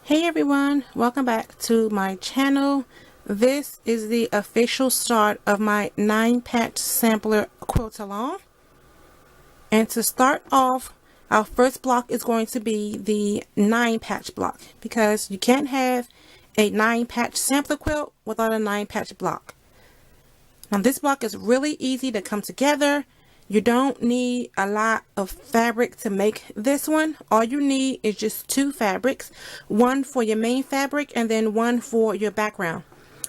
Hey everyone, welcome back to my channel. This is the official start of my 9-patch sampler quilt along. And to start off, our first block is going to be the 9-patch block, because you can't have a 9-patch sampler quilt without a 9-patch block. Now this block is really easy to come together. You don't need a lot of fabric to make this one. All you need is just 2 fabrics, one for your main fabric and then one for your background.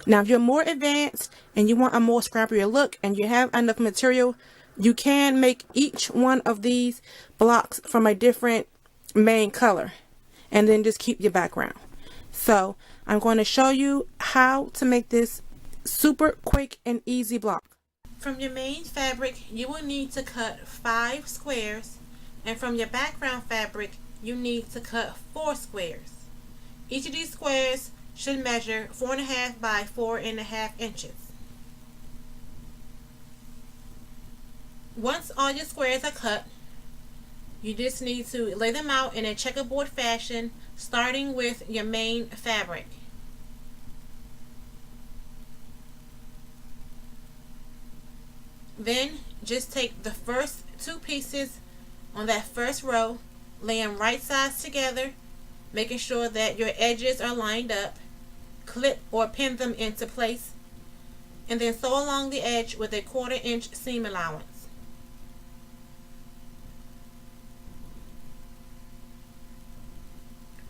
Now if you're more advanced and you want a more scrappier look and you have enough material, you can make each one of these blocks from a different main color and then just keep your background. So I'm going to show you how to make this super quick and easy block. From your main fabric, you will need to cut 5 squares, and from your background fabric, you need to cut 4 squares. Each of these squares should measure 4.5 by 4.5 inches. Once all your squares are cut, you just need to lay them out in a checkerboard fashion, starting with your main fabric. Then just take the first 2 pieces on that first row, lay them right sides together, making sure that your edges are lined up, clip or pin them into place, and then sew along the edge with a 1/4 inch seam allowance.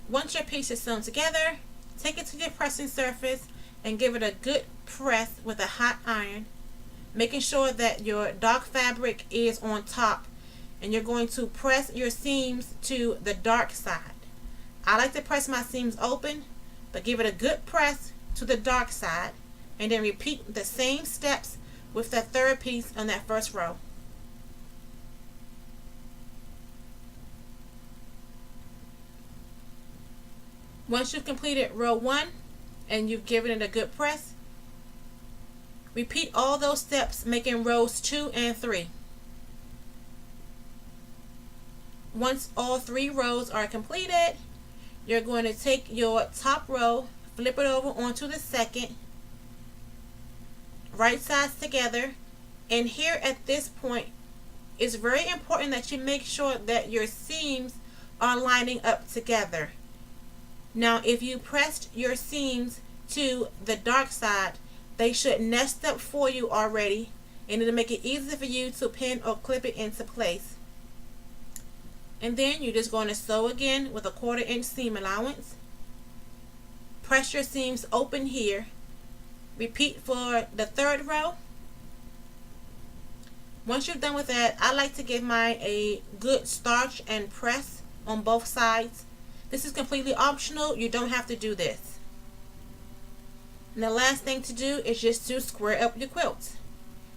Once your piece is sewn together, take it to your pressing surface and give it a good press with a hot iron, making sure that your dark fabric is on top, and you're going to press your seams to the dark side. I like to press my seams open, but give it a good press to the dark side, and then repeat the same steps with the third piece on that first row. Once you've completed row 1 and you've given it a good press, repeat all those steps, making rows 2 and 3. Once all 3 rows are completed, you're going to take your top row, flip it over onto the second, right sides together, and here at this point, it's very important that you make sure that your seams are lining up together. Now if you pressed your seams to the dark side, they should nest up for you already, and it'll make it easy for you to pin or clip it into place. And then you're just going to sew again with a 1/4 inch seam allowance. Press your seams open here. Repeat for the third row. Once you're done with that, I like to give mine a good starch and press on both sides. This is completely optional. You don't have to do this. And the last thing to do is just to square up your quilt,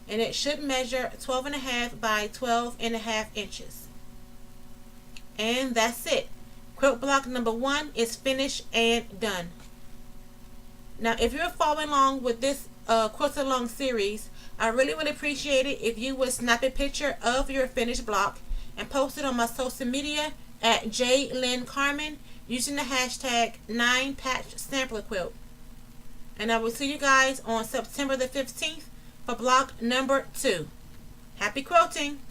and it should measure 12.5 by 12.5 inches. And that's it. Quilt block number 1 is finished and done. Now if you're following along with this quilt along series, I really would appreciate it if you would snap a picture of your finished block and post it on my social media at @JLynCarmen using the hashtag 9-patch sampler quilt. And I will see you guys on September the 15th for block number 2. Happy quilting!